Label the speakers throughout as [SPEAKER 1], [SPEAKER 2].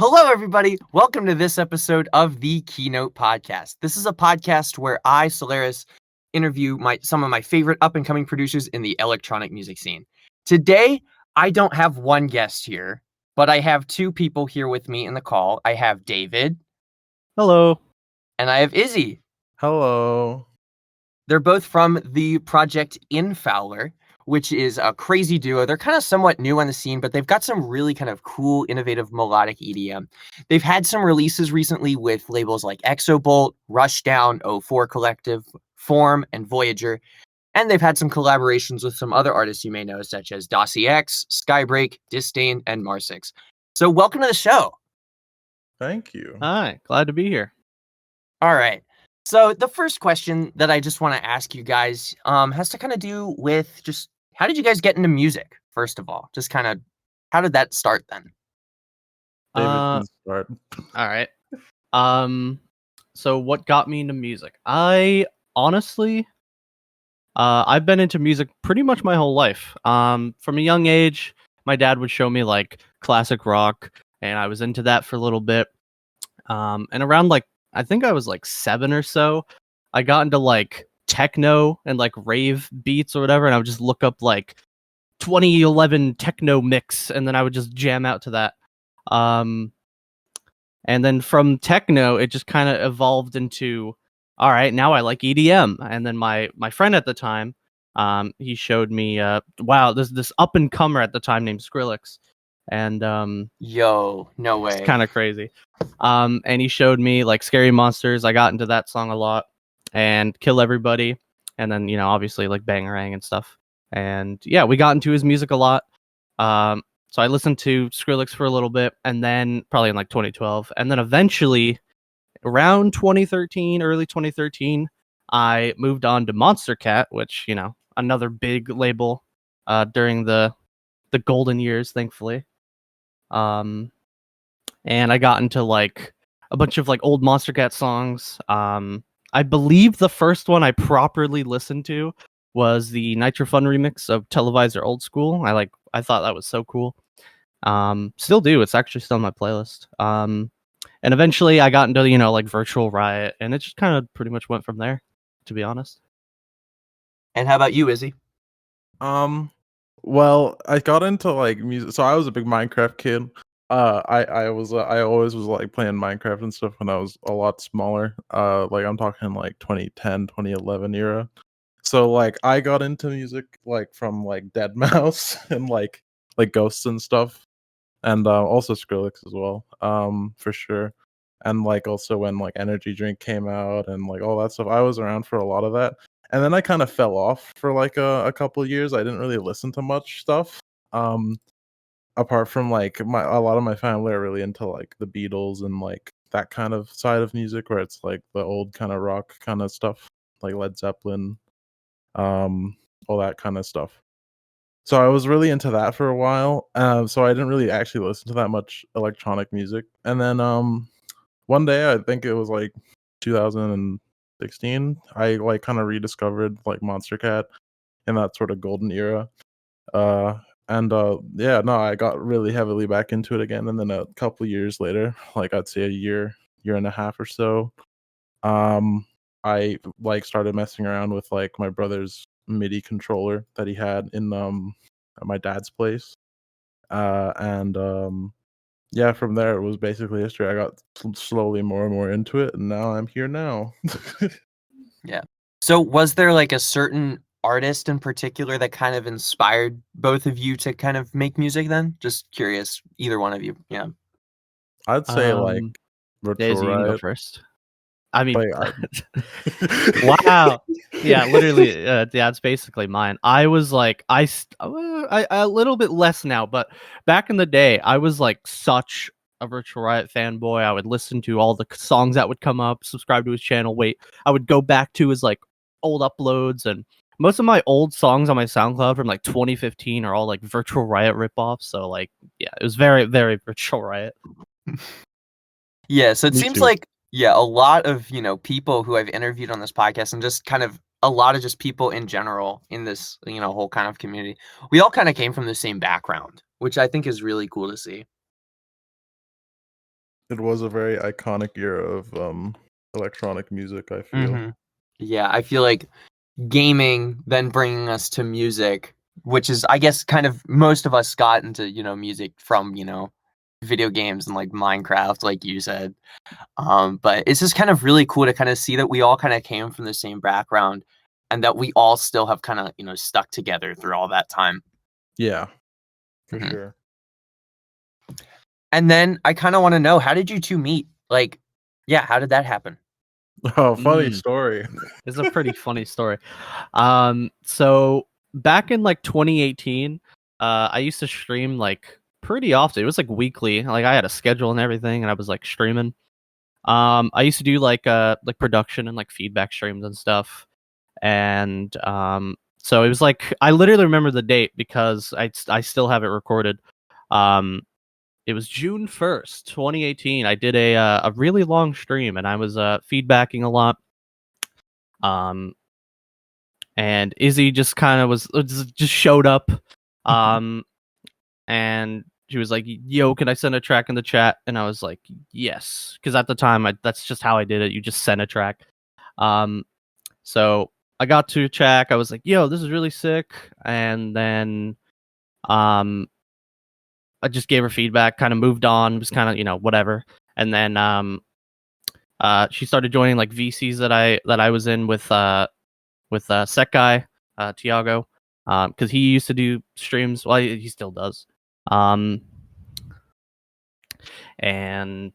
[SPEAKER 1] Hello, everybody. Welcome to this episode of the Keynote podcast. This is a podcast where I, Solaris, interview some of my favorite up-and-coming producers in the electronic music scene. Today, I don't have one guest here, but I have two people here with me in the call. I have David.
[SPEAKER 2] Hello.
[SPEAKER 1] And I have Izzy.
[SPEAKER 3] Hello.
[SPEAKER 1] They're both from the project Infowler, which is a crazy duo. They're kind of somewhat new on the scene, but they've got some really kind of cool, innovative melodic EDM. They've had some releases recently with labels like Exobolt, Rushdown, O4 Collective, Form, and Voyager. And they've had some collaborations with some other artists you may know, such as Dossie X, Skybreak, Disdain, and Marsix. So welcome to the show.
[SPEAKER 3] Thank you.
[SPEAKER 2] Hi, glad to be here.
[SPEAKER 1] All right. So the first question that I just want to ask you guys has to kind of do with just how did you guys get into music, first of all? Just kind of, how did that start then?
[SPEAKER 3] David can start.
[SPEAKER 2] All right. So what got me into music? I honestly, I've been into music pretty much my whole life. From a young age, my dad would show me like classic rock, and I was into that for a little bit. And around I think I was like 7 or so, I got into like techno and like rave beats or whatever, and I would just look up like 2011 techno mix, and then I would just jam out to that. And then from techno, it just kind of evolved into, all right, now I like EDM. And then my friend at the time, he showed me, wow, there's this up and comer at the time named Skrillex. And
[SPEAKER 1] Yo, no way.
[SPEAKER 2] It's kind of crazy. And he showed me like Scary Monsters. I got into that song a lot, and Kill Everybody, and then obviously like Bangarang and stuff. And yeah, we got into his music a lot. So I listened to Skrillex for a little bit, and then probably in like 2012, and then eventually around 2013, early 2013, I moved on to Monster Cat, which another big label during the golden years, thankfully. And I got into like a bunch of like old Monster Cat songs. I believe the first one I properly listened to was the Nitro Fun remix of Televisor Old School. I thought that was so cool. Still do. It's actually still on my playlist. And eventually I got into like Virtual Riot, and it just kind of pretty much went from there, to be honest.
[SPEAKER 1] And how about you, Izzy?
[SPEAKER 3] Well, I got into like music. So I was a big Minecraft kid. I always was like playing Minecraft and stuff when I was a lot smaller. Like I'm talking like 2010, 2011 era. So like I got into music like from like Deadmau5 and like Ghosts and stuff, and also Skrillex as well. For sure. And like also when like Energy Drink came out and like all that stuff, I was around for a lot of that. And then I kind of fell off for like a couple of years. I didn't really listen to much stuff. Apart from like a lot of my family are really into like the Beatles and like that kind of side of music where it's like the old kind of rock kind of stuff, like Led Zeppelin, all that kind of stuff. So I was really into that for a while. So I didn't really actually listen to that much electronic music. And then one day, I think it was like 2016, I like kind of rediscovered like Monster Cat in that sort of golden era. Yeah, no, I got really heavily back into it again. And then a couple years later, like I'd say a year and a half or so, I like started messing around with like my brother's MIDI controller that he had in at my dad's place. Yeah, from there it was basically history. I got slowly more and more into it, and now I'm here now.
[SPEAKER 1] Yeah. So was there like a certain artist in particular that kind of inspired both of you to kind of make music then? Just curious, either one of you. Yeah.
[SPEAKER 3] I'd say like Virtual
[SPEAKER 2] Daisy, you can go
[SPEAKER 3] Riot.
[SPEAKER 2] I mean,
[SPEAKER 3] Like,
[SPEAKER 2] wow. Yeah, literally, yeah, it's basically mine. I was like, I a little bit less now, but back in the day, I was like such a Virtual Riot fanboy. I would listen to all the songs that would come up, subscribe to his channel. I would go back to his like old uploads, and most of my old songs on my SoundCloud from like 2015 are all like Virtual Riot ripoffs. So like, yeah, it was very, very Virtual Riot.
[SPEAKER 1] Yeah, so it
[SPEAKER 3] Me
[SPEAKER 1] seems
[SPEAKER 3] too.
[SPEAKER 1] like, yeah, a lot of, people who I've interviewed on this podcast and just kind of a lot of just people in general in this, whole kind of community, we all kind of came from the same background, which I think is really cool to see.
[SPEAKER 3] It was a very iconic era of electronic music, I feel.
[SPEAKER 1] Mhm. Yeah, I feel like gaming then bringing us to music, which is, I guess, kind of most of us got into, music from, video games and like Minecraft, like you said. But it's just kind of really cool to kind of see that we all kind of came from the same background and that we all still have kind of, stuck together through all that time.
[SPEAKER 3] Yeah, for
[SPEAKER 1] Mhm.
[SPEAKER 3] sure.
[SPEAKER 1] And then I kind of want to know, how did you two meet? Like, yeah, how did that happen?
[SPEAKER 3] Oh, funny
[SPEAKER 2] Mm.
[SPEAKER 3] story.
[SPEAKER 2] It's a pretty funny story. So back in like 2018, I used to stream like pretty often. It was like weekly. Like I had a schedule and everything, and I was like streaming. I used to do like production and like feedback streams and stuff. And so it was like I literally remember the date because I still have it recorded. Um, it was June 1st, 2018. I did a really long stream, and I was feedbacking a lot. And Izzy just kind of just showed up, and she was like, "Yo, can I send a track in the chat?" And I was like, "Yes," because at the time that's just how I did it. You just send a track. So I got to a track. I was like, "Yo, this is really sick," and then I just gave her feedback, kind of moved on, was kind of whatever, and then she started joining like VCs that I was in with Set Guy, Tiago, because he used to do streams. Well, he still does. And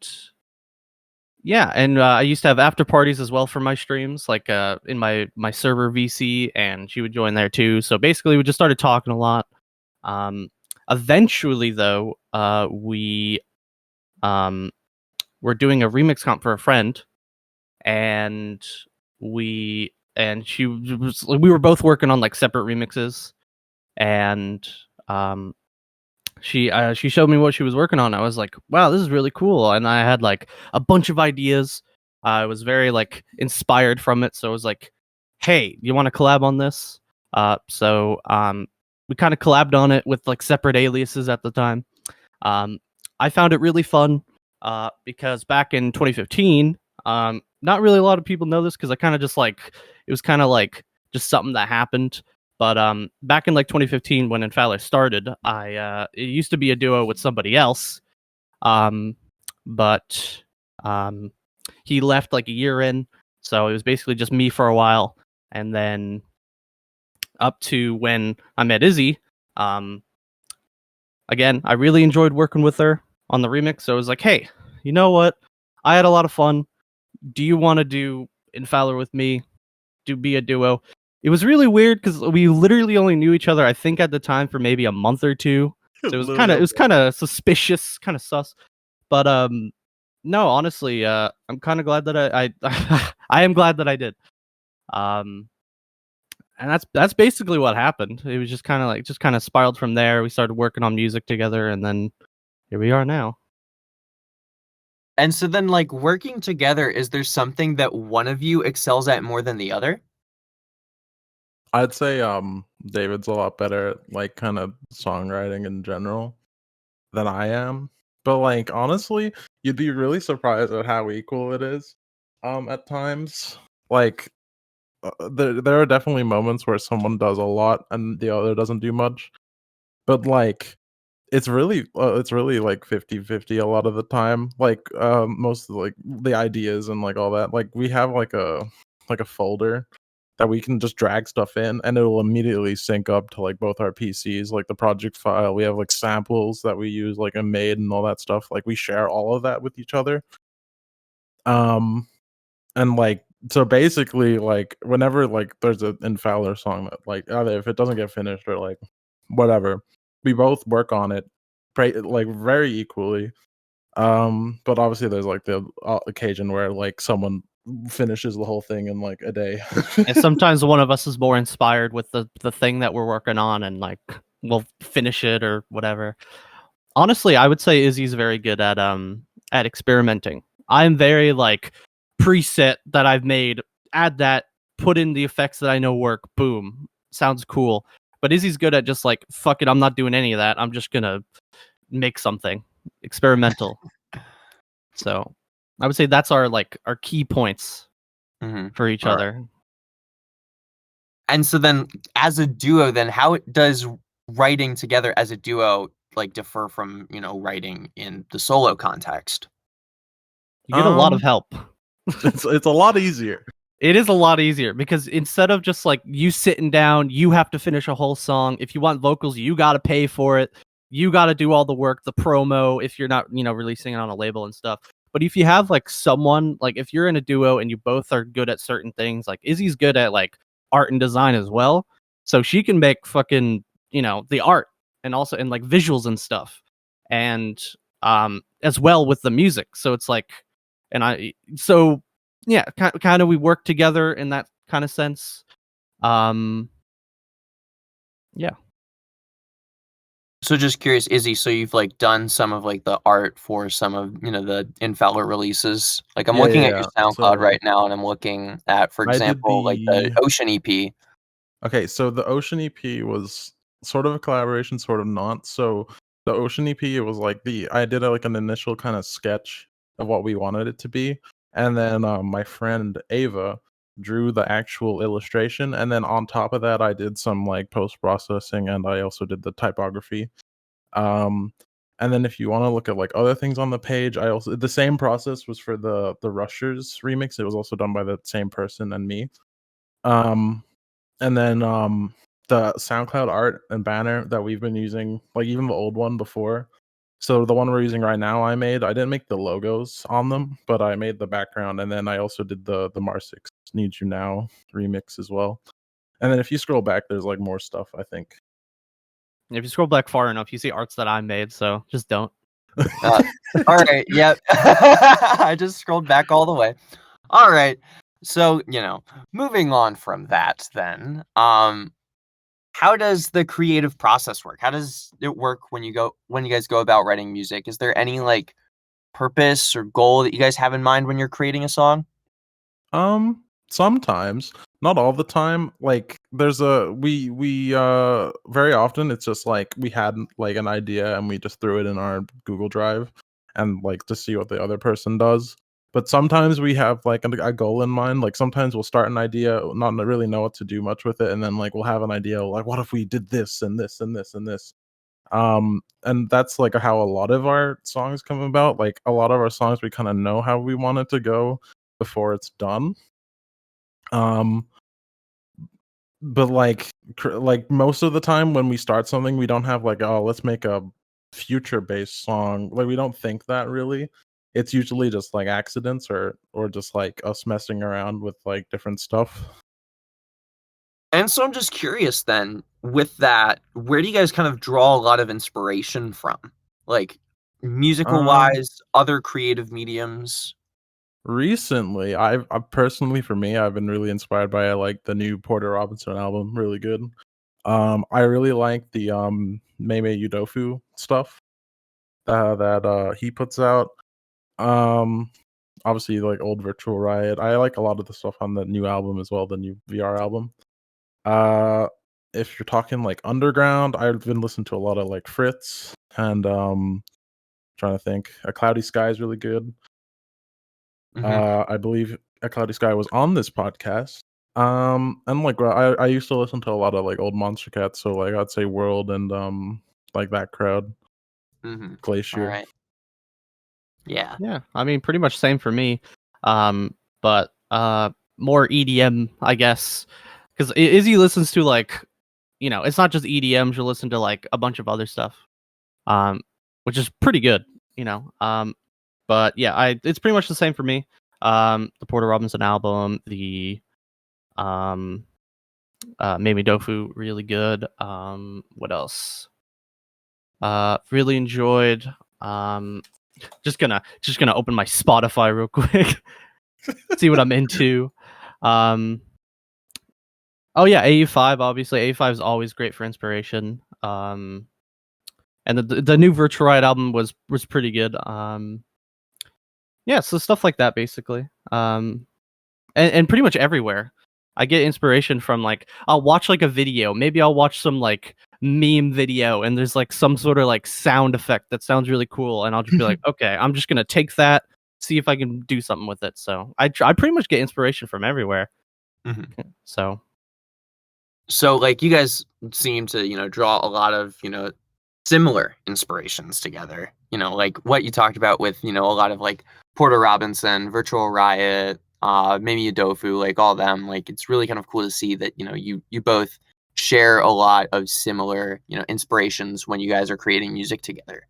[SPEAKER 2] yeah, and I used to have after parties as well for my streams, like in my server VC, and she would join there too. So basically, we just started talking a lot. Eventually, though, we were doing a remix comp for a friend, and we were both working on like separate remixes, and she showed me what she was working on. I was like, wow, this is really cool, and I had like a bunch of ideas. I was very like inspired from it, so I was like, hey, you want to collab on this? So we kind of collabed on it with like separate aliases at the time. I found it really fun because back in 2015, not really a lot of people know this because I kind of just like it was kind of like just something that happened. But back in like 2015, when Infowler started, it used to be a duo with somebody else, but he left like a year in, so it was basically just me for a while, and then up to when I met Izzy. Again, I really enjoyed working with her on the remix, so I was like, hey, you know what? I had a lot of fun. Do you want to do Infowler with me? Be a duo? It was really weird because we literally only knew each other, I think, at the time for maybe a month or two. So it was kind of suspicious, kind of sus. But no, honestly, I'm kind of glad that I am glad that I did. And that's basically what happened. It was just kind of spiraled from there. We started working on music together, and then here we are now.
[SPEAKER 1] And so then, like, working together, is there something that one of you excels at more than the other?
[SPEAKER 3] I'd say David's a lot better at like kind of songwriting in general than I am. But like honestly, you'd be really surprised at how equal it is at times. Like there are definitely moments where someone does a lot and the other doesn't do much. But like it's really like 50-50 a lot of the time. Like most of like the ideas and like all that. Like we have like a folder that we can just drag stuff in and it'll immediately sync up to like both our PCs, like the project file. We have like samples that we use like in Made and all that stuff. Like we share all of that with each other. And like so basically like whenever like there's an Infowler song that like either if it doesn't get finished or like whatever, we both work on it like very equally. But obviously there's like the occasion where like someone finishes the whole thing in like a day.
[SPEAKER 2] And sometimes one of us is more inspired with the thing that we're working on, and like we'll finish it or whatever. Honestly, I would say Izzy's very good at experimenting. I'm very like preset that I've made, add that, put in the effects that I know work, boom, sounds cool. But Izzy's good at just like, fuck it, I'm not doing any of that. I'm just gonna make something experimental. So I would say that's our key points for each
[SPEAKER 1] All right.
[SPEAKER 2] other.
[SPEAKER 1] And so then, as a duo, then how does writing together as a duo differ from writing in the solo context?
[SPEAKER 2] You get a lot of help.
[SPEAKER 3] It's a lot easier.
[SPEAKER 2] It is a lot easier because instead of just you sitting down, you have to finish a whole song. If you want vocals, you got to pay for it. You got to do all the work, the promo, if you're not, releasing it on a label and stuff. But if you have someone, if you're in a duo and you both are good at certain things, Izzy's good at art and design as well. So she can make fucking, the art and also and visuals and stuff. And as well with the music. So it's yeah, kind of we work together in that kind of sense. Yeah.
[SPEAKER 1] So just curious, Izzy, so you've done some of the art for some of the Infowler releases. I'm looking at your SoundCloud
[SPEAKER 3] So
[SPEAKER 1] right now, and I'm looking at, for
[SPEAKER 3] I did
[SPEAKER 1] example, the Ocean EP.
[SPEAKER 3] Okay, so the Ocean EP was sort of a collaboration, sort of not. So the Ocean EP, it was I did an initial kind of sketch of what we wanted it to be, and then my friend Ava drew the actual illustration, and then on top of that, I did some post processing, and I also did the typography. And then if you want to look at other things on the page, I also the same process was for the Rushers remix. It was also done by the same person and me. And then the SoundCloud art and banner that we've been using, even the old one before. So the one we're using right now, I didn't make the logos on them, but I made the background, and then I also did the Marsix Need You Now remix as well. And then if you scroll back, there's more stuff, I think.
[SPEAKER 2] If you scroll back far enough, you see arts that I made, so just don't.
[SPEAKER 1] All right, yep. I just scrolled back all the way. All right. So, moving on from that then, how does the creative process work? How does it work when you guys go about writing music? Is there any purpose or goal that you guys have in mind when you're creating a song?
[SPEAKER 3] Sometimes, not all the time. There's we very often it's just we had an idea and we just threw it in our Google Drive and to see what the other person does. But sometimes we have a goal in mind. Sometimes we'll start an idea, not really know what to do much with it, and then we'll have an idea what if we did this and this and this and this. And that's how a lot of our songs come about. A lot of our songs we kind of know how we want it to go before it's done. But most of the time when we start something, we don't have oh, let's make a future based song. We don't think that really. It's usually just accidents or just us messing around with different stuff.
[SPEAKER 1] And so I'm just curious then, with that, where do you guys kind of draw a lot of inspiration from? Musical wise, other creative mediums?
[SPEAKER 3] Recently, I've personally, for me, I've been really inspired by the new Porter Robinson album. Really good. I really like the Meme Udofu stuff that he puts out. Obviously old Virtual Riot. I like a lot of the stuff on the new album as well, the new VR album. If you're talking underground, I've been listening to a lot of Fritz and trying to think. A Cloudy Sky is really good. I believe A Cloudy Sky was on this podcast. And I used to listen to a lot of old Monster Cats, so I'd say World and that crowd. Glacier.
[SPEAKER 1] All right. Yeah.
[SPEAKER 2] Yeah, I mean pretty much same for me. But more EDM, I guess, because Izzy listens to it's not just EDM. She'll listen to a bunch of other stuff, which is pretty good, But yeah, it's pretty much the same for me. The Porter Robinson album, the Mame Dofu, really good. What else? Really enjoyed. Just gonna open my Spotify real quick, see what I'm into. Oh yeah, AU5, obviously. AU5 is always great for inspiration. And the new Virtual Riot album was pretty good. Yeah, so stuff like that basically. And pretty much everywhere. I get inspiration from I'll watch a video. Maybe I'll watch some meme video and there's some sort of sound effect that sounds really cool, and I'll just be okay, I'm just gonna take that, see if I can do something with it. So I pretty much get inspiration from everywhere. So
[SPEAKER 1] like you guys seem to draw a lot of similar inspirations together. Like what you talked about with a lot of like Porter Robinson, Virtual Riot, maybe Adofu, like all them. Like it's really kind of cool to see that you both share a lot of similar inspirations when you guys are creating music together.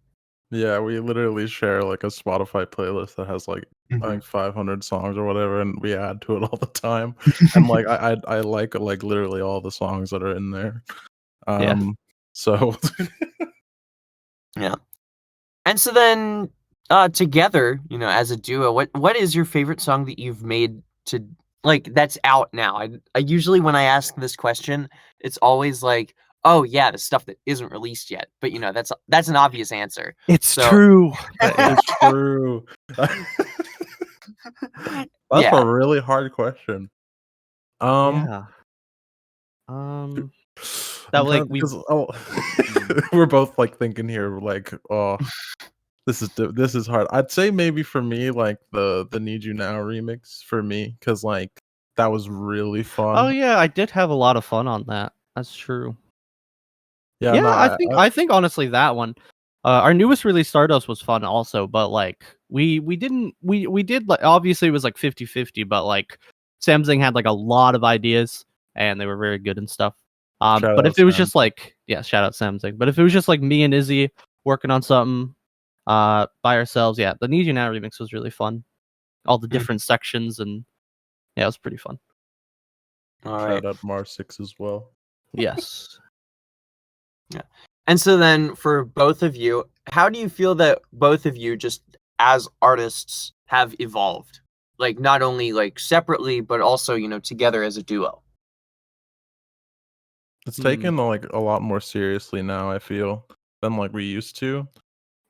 [SPEAKER 3] Yeah, we literally share like a Spotify playlist that has like like 500 songs or whatever, and we add to it all the time. And like I like literally all the songs that are in there.
[SPEAKER 2] Yeah.
[SPEAKER 3] So
[SPEAKER 1] Yeah. And so then together, as a duo, what is your favorite song that you've made to like that's out now? I usually when I ask this question, it's always like, oh yeah, the stuff that isn't released yet. But that's an obvious answer.
[SPEAKER 2] It's
[SPEAKER 1] So-
[SPEAKER 2] true.
[SPEAKER 3] it's true. That's
[SPEAKER 1] Yeah.
[SPEAKER 3] a really hard question.
[SPEAKER 2] Yeah. That
[SPEAKER 3] I'm
[SPEAKER 2] like
[SPEAKER 3] trying- because, we're both like thinking here like, oh, this is hard. I'd say maybe for me like the Need You Now remix for me, because like that was really fun.
[SPEAKER 2] Oh yeah, I did have a lot of fun on that. That's true.
[SPEAKER 3] Yeah,
[SPEAKER 2] Yeah,
[SPEAKER 3] no,
[SPEAKER 2] I think honestly that one, our newest release Stardust was fun also, but like we did like obviously it was like 50-50, but like Samsung had like a lot of ideas and they were very good and stuff.
[SPEAKER 3] Shout
[SPEAKER 2] But
[SPEAKER 3] out
[SPEAKER 2] if it was
[SPEAKER 3] Samsung.
[SPEAKER 2] just like shout out Samsung. But if it was just like me and Izzy working on something by ourselves, yeah, the Need You Now remix was really fun. All the different sections and yeah, it was pretty fun.
[SPEAKER 1] All right.
[SPEAKER 3] Shout out Mars 6 as well.
[SPEAKER 2] Yes.
[SPEAKER 1] And so then for both of you, how do you feel that both of you just as artists have evolved? Like not only like separately, but also, together as a duo.
[SPEAKER 3] It's taken like a lot more seriously now, I feel, than like we used to.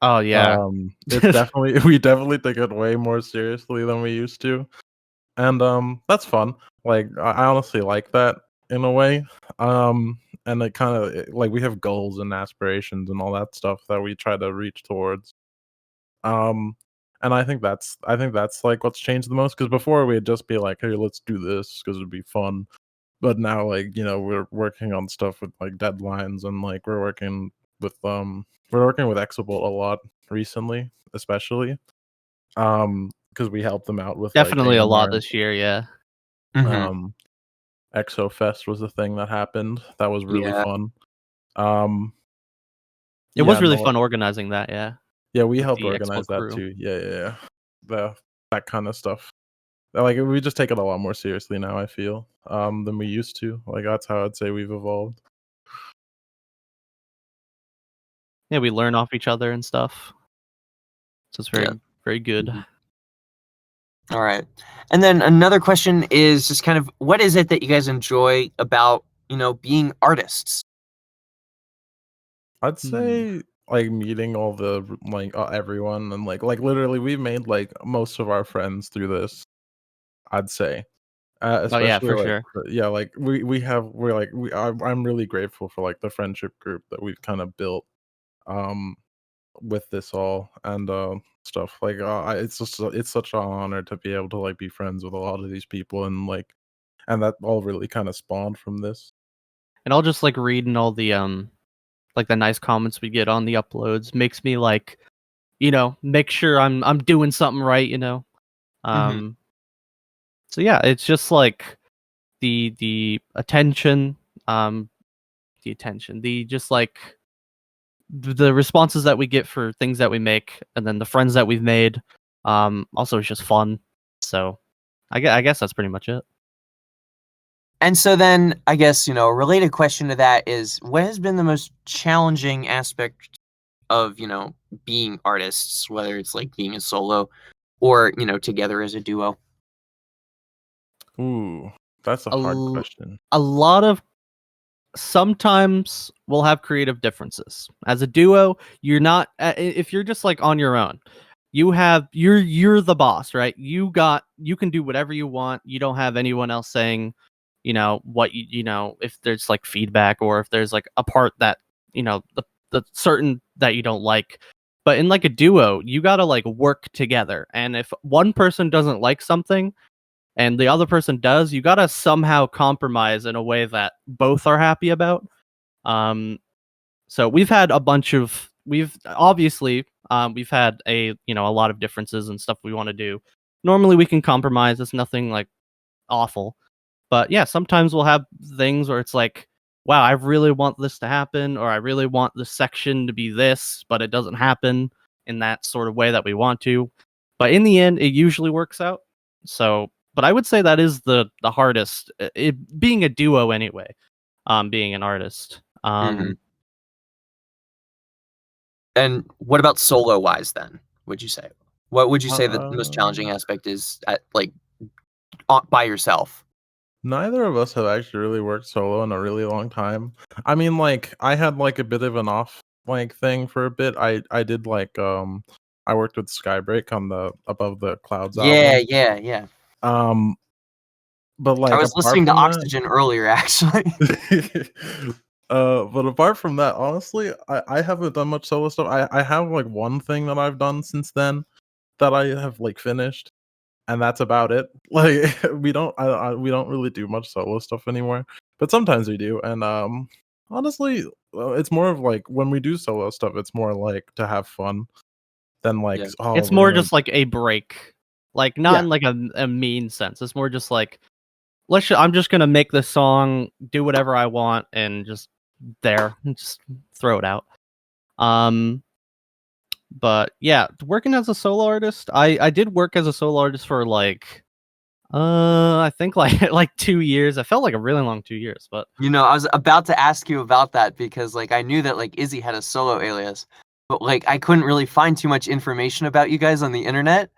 [SPEAKER 2] Oh yeah.
[SPEAKER 3] It's definitely we definitely take it way more seriously than we used to. And that's fun. Like I honestly like that in a way. And it kind of like we have goals and aspirations and all that stuff that we try to reach towards. And I think that's like what's changed the most, because before we'd just be like, hey, let's do this because it'd be fun. But now like, we're working on stuff with like deadlines, and like we're working with Exabolt a lot recently, especially. Because we helped them out with
[SPEAKER 2] Definitely
[SPEAKER 3] like,
[SPEAKER 2] a lot
[SPEAKER 3] A&R.
[SPEAKER 2] this year, yeah.
[SPEAKER 3] Exo Fest was a thing that happened. That was really
[SPEAKER 1] Yeah.
[SPEAKER 3] fun.
[SPEAKER 2] It was
[SPEAKER 3] yeah,
[SPEAKER 2] really
[SPEAKER 3] no,
[SPEAKER 2] fun organizing that, yeah.
[SPEAKER 3] Yeah, we
[SPEAKER 2] with
[SPEAKER 3] helped
[SPEAKER 2] the
[SPEAKER 3] organize
[SPEAKER 2] Expo
[SPEAKER 3] that
[SPEAKER 2] crew.
[SPEAKER 3] too. Yeah. That kind of stuff. Like we just take it a lot more seriously now, I feel, than we used to. Like that's how I'd say we've evolved.
[SPEAKER 2] Yeah, we learn off each other and stuff. So it's very,
[SPEAKER 1] Yeah.
[SPEAKER 2] very good.
[SPEAKER 1] All right. And then another question is just kind of what is it that you guys enjoy about, being artists?
[SPEAKER 3] I'd say like meeting all the like everyone, and like literally we made like most of our friends through this. I'd say,
[SPEAKER 2] Oh yeah,
[SPEAKER 3] especially
[SPEAKER 2] for
[SPEAKER 3] like
[SPEAKER 2] sure.
[SPEAKER 3] yeah, like I'm really grateful for like the friendship group that we've kind of built, with this all and stuff. Like it's such an honor to be able to like be friends with a lot of these people, and that all really kind of spawned from this.
[SPEAKER 2] And I'll just like reading all the like the nice comments we get on the uploads makes me like, make sure I'm doing something right, So yeah, it's just like the attention, the just like the responses that we get for things that we make, and then the friends that we've made. Also it's just fun. So I guess that's pretty much it.
[SPEAKER 1] And so then I guess, a related question to that is what has been the most challenging aspect of, being artists, whether it's like being a solo or, together as a duo?
[SPEAKER 3] Ooh, that's a hard question.
[SPEAKER 2] A lot of sometimes we'll have creative differences. As a duo, you're not if you're just like on your own. You're the boss, right? You can do whatever you want. You don't have anyone else saying, what if there's like feedback or if there's like a part that, the certain that you don't like, But in like a duo, you gotta like work together. And if one person doesn't like something and the other person does, you gotta somehow compromise in a way that both are happy about. Um, so we've had a bunch of we've obviously we've had a lot of differences and stuff we want to do. Normally we can compromise. It's nothing like awful. But yeah, sometimes we'll have things where it's like, wow, I really want this to happen, or I really want this section to be this, but it doesn't happen in that sort of way that we want to. But in the end, it usually works out. So, but I would say that is the hardest, being a duo anyway. Being an artist.
[SPEAKER 1] Mhm. And what about solo wise then? Would you say? What would you say the most challenging aspect is at by yourself?
[SPEAKER 3] Neither of us have actually really worked solo in a really long time. I mean, like, I had like a bit of an off like thing for a bit. I did like I worked with Skybreak on the Above the Clouds
[SPEAKER 1] Yeah,
[SPEAKER 3] album.
[SPEAKER 1] yeah, yeah.
[SPEAKER 3] Um, but
[SPEAKER 1] I
[SPEAKER 3] like
[SPEAKER 1] was
[SPEAKER 3] apart
[SPEAKER 1] listening to
[SPEAKER 3] from that,
[SPEAKER 1] Oxygen earlier, actually.
[SPEAKER 3] but apart from that, honestly, I haven't done much solo stuff. I have like one thing that I've done since then that I have like finished, and that's about it. Like we don't really do much solo stuff anymore, but sometimes we do. And honestly, it's more of like when we do solo stuff, it's more like to have fun than like
[SPEAKER 1] Yeah.
[SPEAKER 3] oh
[SPEAKER 2] It's
[SPEAKER 3] we're
[SPEAKER 2] more
[SPEAKER 3] gonna
[SPEAKER 2] just like a break, like not
[SPEAKER 3] yeah
[SPEAKER 2] in like a mean sense. It's more just like I'm just gonna make this song, do whatever I want, and just just throw it out. Um, but yeah, working as a solo artist, I did work as a solo artist for like I think like like 2 years. I felt like a really long 2 years, but
[SPEAKER 1] I was about to ask you about that because I knew that Izzy had a solo alias, but I couldn't really find too much information about you guys on the internet.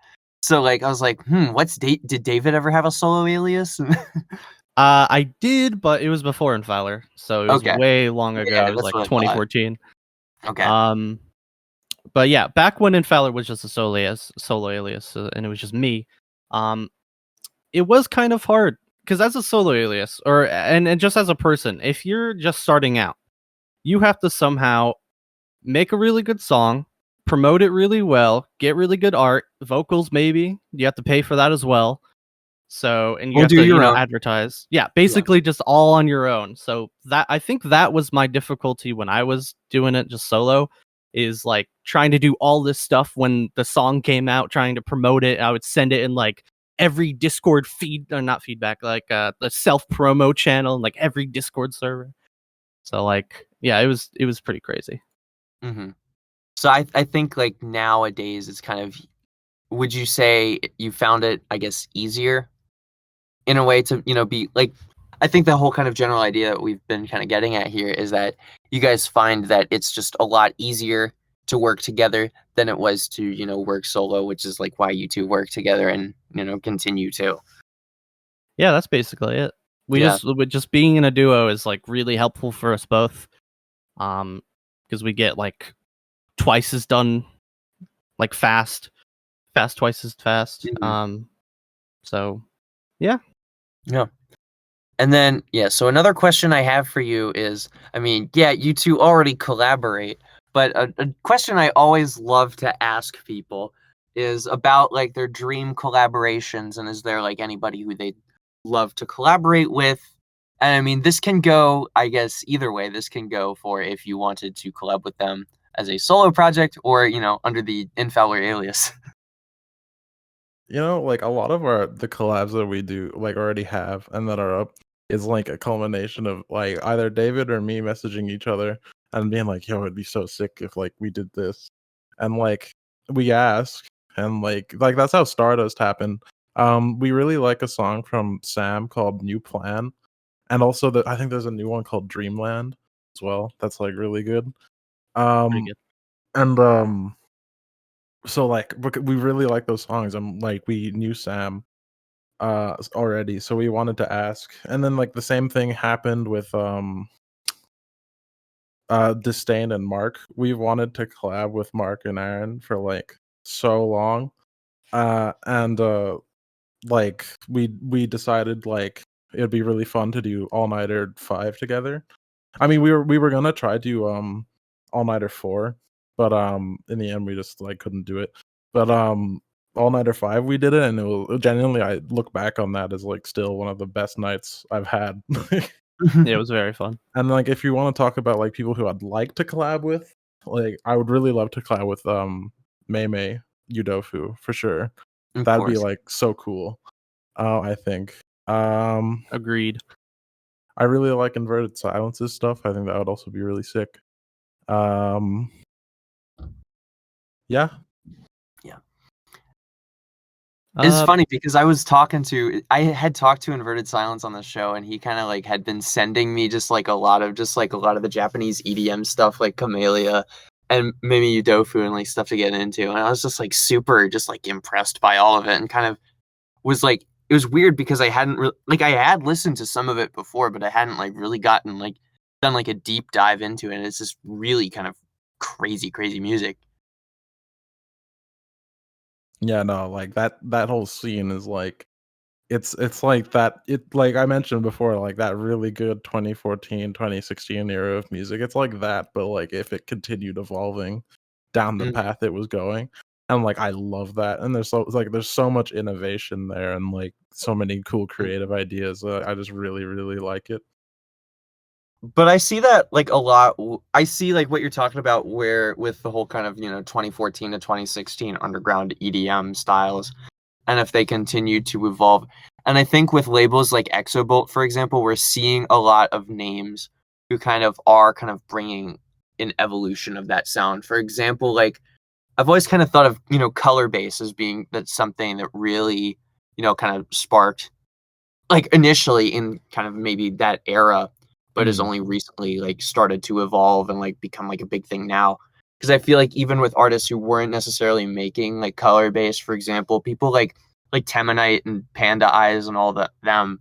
[SPEAKER 1] So I was like, did David ever have a solo alias?
[SPEAKER 2] I did, but it was before Infowler, so it was
[SPEAKER 1] Okay.
[SPEAKER 2] way long
[SPEAKER 1] Yeah,
[SPEAKER 2] ago. It was
[SPEAKER 1] that's
[SPEAKER 2] like
[SPEAKER 1] what I thought.
[SPEAKER 2] 2014.
[SPEAKER 1] Okay.
[SPEAKER 2] Um, but yeah, back when Infowler was just a solo alias, and it was just me. Um, it was kind of hard because as a solo alias, and just as a person, if you're just starting out, you have to somehow make a really good song, promote it really well, get really good art, vocals maybe. You have to pay for that as well. So, and you
[SPEAKER 1] We'll
[SPEAKER 2] have
[SPEAKER 1] do
[SPEAKER 2] to,
[SPEAKER 1] your own.
[SPEAKER 2] advertise. Yeah,
[SPEAKER 1] Yeah.
[SPEAKER 2] basically just all on your own. So that I think that was my difficulty when I was doing it just solo, is like trying to do all this stuff when the song came out, trying to promote it. I would send it in like every Discord feed, or not feedback, like the self promo channel, and like every Discord server. So like, yeah, it was pretty crazy.
[SPEAKER 1] Hmm. So I think nowadays it's kind of, would you say you found it, I guess, easier in a way to, be I think the whole kind of general idea that we've been kind of getting at here is that you guys find that it's just a lot easier to work together than it was to, work solo, which is why you two work together and, continue to.
[SPEAKER 2] Yeah, that's basically it.
[SPEAKER 1] Yeah.
[SPEAKER 2] With just being in a duo is like really helpful for us both. Because we get like twice as done, like fast twice as fast.
[SPEAKER 1] Mhm.
[SPEAKER 2] So yeah.
[SPEAKER 1] Yeah. And then, yeah, so another question I have for you is, I mean, yeah, you two already collaborate, but a question I always love to ask people is about their dream collaborations, and is there anybody who they'd love to collaborate with? And I mean, this can go, I guess, either way. This can go for if you wanted to collab with them as a solo project or, under the Infowler alias.
[SPEAKER 3] you know, like a lot of the collabs that we do like already have and that are up is like a culmination of like either David or me messaging each other and being like, yo, it'd be so sick if like we did this. And like we ask and like that's how Stardust happened. We really like a song from Sam called New Plan. And also I think there's a new one called Dreamland as well. That's like really good.
[SPEAKER 2] Pretty
[SPEAKER 3] Um
[SPEAKER 2] good.
[SPEAKER 3] and so like we really like those songs. And like we knew Sam already, so we wanted to ask. And then like the same thing happened with Disdain and Mark. We wanted to collab with Mark and Aaron for like so long. And like we decided like it'd be really fun to do All Nighter 5 together. I mean we were gonna try to All Nighter 4, but in the end we just like couldn't do it. But All Nighter 5 we did it, and it was genuinely, I look back on that as like still one of the best nights I've had.
[SPEAKER 2] Yeah, it was very fun.
[SPEAKER 3] And like if you want to talk about like people who I'd like to collab with, like I would really love to collab with Mei Udofu for sure.
[SPEAKER 1] Of
[SPEAKER 3] That'd be
[SPEAKER 1] course.
[SPEAKER 3] like so cool. I think.
[SPEAKER 2] Agreed.
[SPEAKER 3] I really like Inverted Silences stuff. I think that would also be really sick. Yeah.
[SPEAKER 1] It's
[SPEAKER 2] Uh,
[SPEAKER 1] funny because I had talked to Inverted Silence on the show, and he kind of like had been sending me just like a lot of the Japanese EDM stuff, like Camellia and Mimi Udofu and like stuff to get into. And I was just like super just like impressed by all of it, and kind of was like, it was weird because I hadn't I had listened to some of it before, but I hadn't like really gotten like done like a deep dive into it. And it's just really kind of crazy music.
[SPEAKER 3] Yeah, no, like that whole scene is like it's like that, it like I mentioned before, like that really good 2014, 2016 era of music. It's like that, but like if it continued evolving down the
[SPEAKER 1] Mhm.
[SPEAKER 3] path it was going. And like I love that. And there's so much innovation there, and like so many cool creative ideas. I just really, really like it.
[SPEAKER 1] But I see that like a lot. I see like what you're talking about, where with the whole kind of 2014 to 2016 underground EDM styles, and if they continue to evolve. And I think with labels like Exobolt, for example, we're seeing a lot of names who kind of are kind of bringing an evolution of that sound. For example, like I've always kind of thought of color bass as being that's something that really kind of sparked like initially in kind of maybe that era, but has
[SPEAKER 3] Mm.
[SPEAKER 1] only recently like started to evolve and like become like a big thing now. Because I feel like even with artists who weren't necessarily making like color bass, for example, people like Temanite and Panda Eyes and all them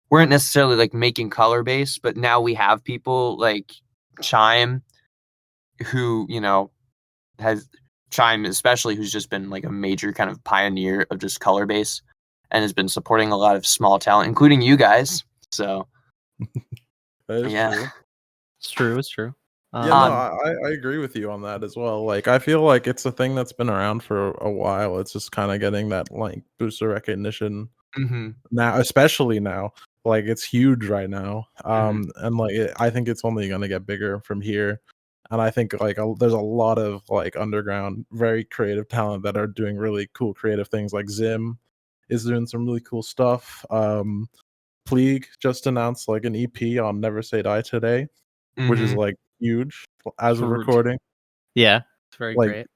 [SPEAKER 1] weren't necessarily like making color bass, but now we have people like Chime who has Chime especially, who's just been like a major kind of pioneer of just color bass and has been supporting a lot of small talent, including you guys. So
[SPEAKER 3] That is
[SPEAKER 1] yeah.
[SPEAKER 3] true.
[SPEAKER 2] it's true. It's true.
[SPEAKER 3] Yeah, no,
[SPEAKER 1] Um,
[SPEAKER 3] I agree with you on that as well. Like, I feel like it's a thing that's been around for a while. It's just kind of getting that like boost of recognition
[SPEAKER 1] mhm,
[SPEAKER 3] now, especially now. Like, it's huge right now.
[SPEAKER 1] mhm.
[SPEAKER 3] And like, I think it's only gonna get bigger from here. And I think like there's a lot of like underground, very creative talent that are doing really cool creative things. Like Zim is doing some really cool stuff. Pleague just announced like an EP on Never Say Die today, which is
[SPEAKER 1] Mhm.
[SPEAKER 3] like huge as of
[SPEAKER 2] For-
[SPEAKER 3] recording.
[SPEAKER 2] yeah, it's very
[SPEAKER 3] Like,
[SPEAKER 2] great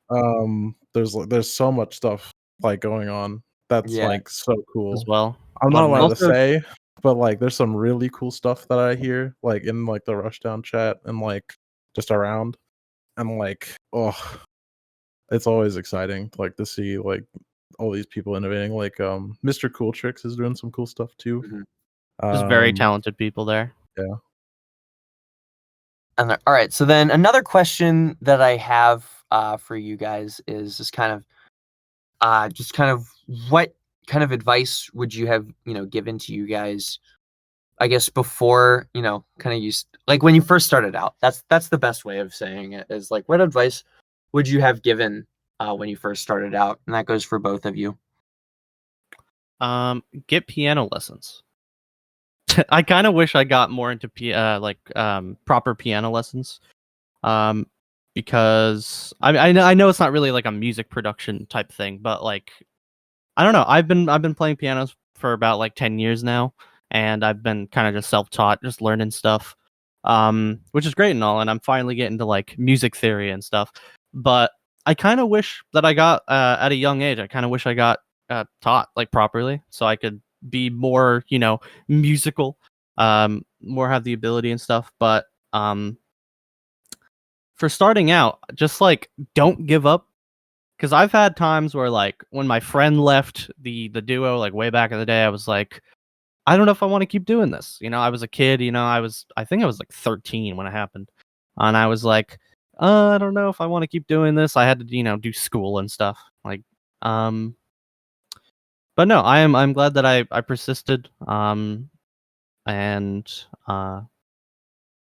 [SPEAKER 3] there's so much stuff like going on that's
[SPEAKER 1] Yeah.
[SPEAKER 3] like so
[SPEAKER 2] as
[SPEAKER 3] cool.
[SPEAKER 2] well.
[SPEAKER 3] I'm
[SPEAKER 2] A lot
[SPEAKER 3] not
[SPEAKER 2] of
[SPEAKER 3] allowed
[SPEAKER 2] nice.
[SPEAKER 3] to
[SPEAKER 1] Also,
[SPEAKER 3] say, but like there's some really cool stuff that I hear like in like the Rushdown chat and like just around, and like it's always exciting like to see like all these people innovating. Like Mr. Cool Tricks is doing some cool stuff too.
[SPEAKER 1] mhm.
[SPEAKER 2] Just very
[SPEAKER 3] Um
[SPEAKER 2] talented people there.
[SPEAKER 3] yeah.
[SPEAKER 1] And all right, so then another question that I have for you guys is just kind of what kind of advice would you have given to you guys, I guess, before kind of like when you first started out. That's the best way of saying it, is like, what advice would you have given when you first started out? And that goes for both of you.
[SPEAKER 2] Get piano lessons. I kind of wish I got more into proper piano lessons. Um, because I know it's not really like a music production type thing, but like I don't know. I've been playing pianos for about like 10 years now, and I've been kind of just self-taught, just learning stuff. Which is great and all, and I'm finally getting to like music theory and stuff. But I kind of wish that I got at a young age. I kind of wish I got taught like properly, so I could be more, musical, more have the ability and stuff. But for starting out, just like don't give up, because I've had times where like when my friend left the duo like way back in the day, I was like, I don't know if I want to keep doing this. I was a kid. I think I was like 13 when it happened, and I was like, I don't know if I want to keep doing this. I had to do school and stuff like um. But no, I'm glad that I persisted. And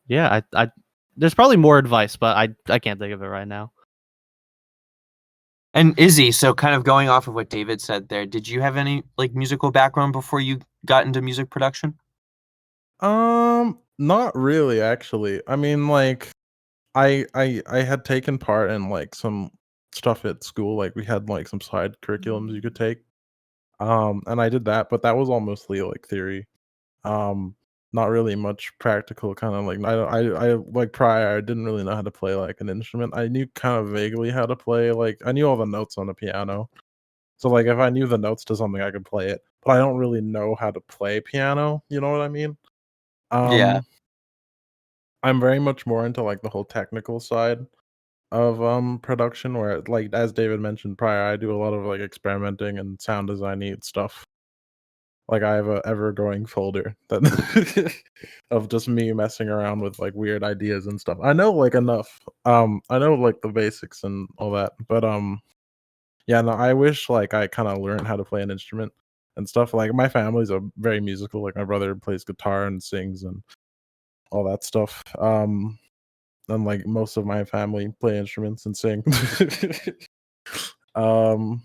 [SPEAKER 2] yeah, I there's probably more advice, but I can't think of it right now.
[SPEAKER 1] And Izzy, so kind of going off of what David said there, did you have any like musical background before you got into music production?
[SPEAKER 3] Not really actually. I mean, like I had taken part in like some stuff at school. Like we had like some side curriculums you could take. And I did that, but that was all mostly like theory. Um, Not really much practical kind of like I like prior I didn't really know how to play like an instrument. I knew kind of vaguely how to play like I knew all the notes on the piano. So like if I knew the notes to something I could play it, but I don't really know how to play piano, you know what I mean?
[SPEAKER 1] Yeah.
[SPEAKER 3] Um I'm very much more into like the whole technical side of production where like as David mentioned prior, I do a lot of like experimenting and sound designy stuff. Like I have a ever growing folder that of just me messing around with like weird ideas and stuff. I know like enough. I know like the basics and all that. But yeah, no, I wish like I kind of learned how to play an instrument and stuff. Like my family's a very musical. Like my brother plays guitar and sings and all that stuff. And like most of my family play instruments and sing. um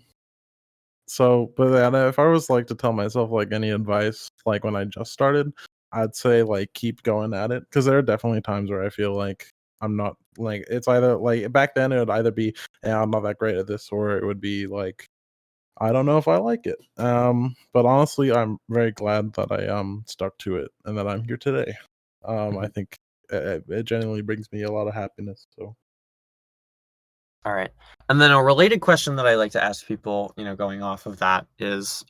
[SPEAKER 3] So, but then if I was like to tell myself like any advice, like when I just started, I'd say like keep going at it because there are definitely times where I feel like I'm not like it's either like back then it would either be yeah I'm not that great at this or it would be like I don't know if I like it. But honestly, I'm very glad that I stuck to it and that I'm here today. I
[SPEAKER 1] Mhm.
[SPEAKER 3] think it genuinely brings me a lot of happiness. So.
[SPEAKER 1] All right. And then a related question that I like to ask people, going off of that is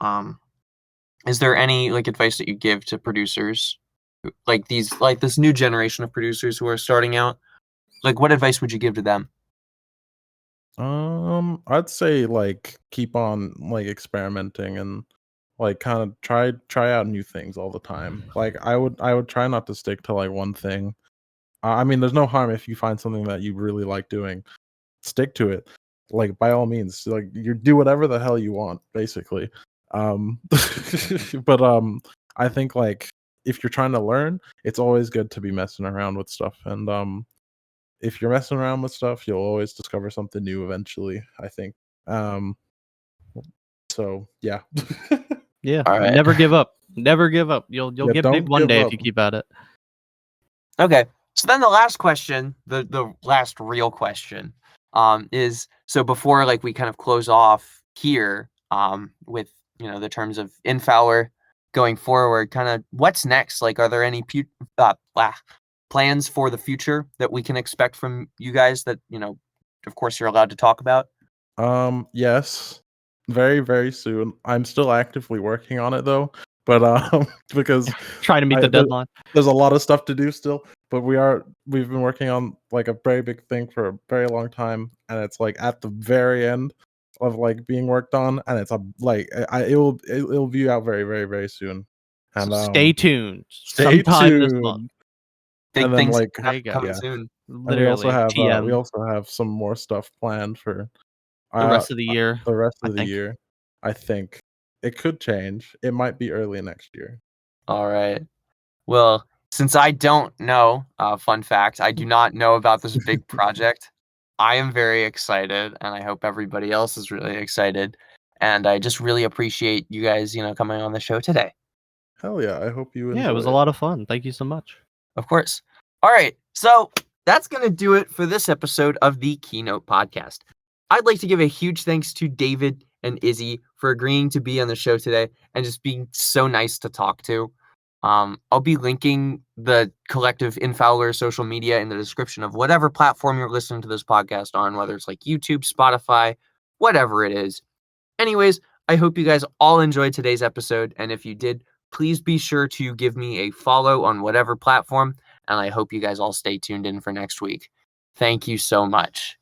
[SPEAKER 1] there any like advice that you give to producers like this new generation of producers who are starting out? Like what advice would you give to them?
[SPEAKER 3] I'd say like keep on like experimenting and like kind of try out new things all the time. Like I would try not to stick to like one thing. I mean, there's no harm if you find something that you really like doing, stick to it. Like by all means, like you do whatever the hell you want, basically. Um, but I think like if you're trying to learn, it's always good to be messing around with stuff and if you're messing around with stuff, you'll always discover something new eventually, I think. Um, so yeah.
[SPEAKER 2] Yeah,
[SPEAKER 1] All right.
[SPEAKER 2] never give up. Never give up. You'll
[SPEAKER 3] Yeah,
[SPEAKER 2] get big
[SPEAKER 3] don't
[SPEAKER 2] one
[SPEAKER 3] give
[SPEAKER 2] day if
[SPEAKER 3] up.
[SPEAKER 2] you keep at it.
[SPEAKER 1] Okay. So then the last question, the last real question, is so before like we kind of close off here, with the terms of Infowler going forward, kind of what's next? Like, are there any plans for the future that we can expect from you guys that of course, you're allowed to talk about?
[SPEAKER 3] Yes. Very, very soon. I'm still actively working on it though, but because
[SPEAKER 2] Trying to meet
[SPEAKER 3] I
[SPEAKER 2] the deadline.
[SPEAKER 3] there's a lot of stuff to do still, but we've been working on like a very big thing for a very long time, and it's like at the very end of like being worked on, and it's a like it'll be out very, very, very soon.
[SPEAKER 2] So
[SPEAKER 3] And
[SPEAKER 2] stay tuned.
[SPEAKER 3] stay
[SPEAKER 2] Sometime this month.
[SPEAKER 3] tuned.
[SPEAKER 1] Big
[SPEAKER 3] And then
[SPEAKER 1] things
[SPEAKER 3] like
[SPEAKER 2] There you go.
[SPEAKER 1] coming
[SPEAKER 3] yeah,
[SPEAKER 1] soon.
[SPEAKER 3] and
[SPEAKER 2] Literally
[SPEAKER 3] we
[SPEAKER 2] TM
[SPEAKER 3] also have some more stuff planned for
[SPEAKER 2] the
[SPEAKER 3] uh
[SPEAKER 2] rest of the year,
[SPEAKER 3] the rest
[SPEAKER 2] I
[SPEAKER 3] of the
[SPEAKER 2] think.
[SPEAKER 3] year. I think it could change. It might be early next year.
[SPEAKER 1] All right. Well, since I don't know, fun fact, I do not know about this big project. I am very excited, and I hope everybody else is really excited. And I just really appreciate you guys, coming on the show today.
[SPEAKER 3] Hell yeah! I hope you
[SPEAKER 2] Yeah, it
[SPEAKER 3] enjoy
[SPEAKER 2] was a
[SPEAKER 3] it.
[SPEAKER 2] lot of fun. Thank you so much.
[SPEAKER 1] Of course. All right. So that's going to do it for this episode of the Keynote podcast. I'd like to give a huge thanks to David and Izzy for agreeing to be on the show today and just being so nice to talk to. I'll be linking the collective Infowler social media in the description of whatever platform you're listening to this podcast on, whether it's like YouTube, Spotify, whatever it is. Anyways, I hope you guys all enjoyed today's episode. And if you did, please be sure to give me a follow on whatever platform. And I hope you guys all stay tuned in for next week. Thank you so much.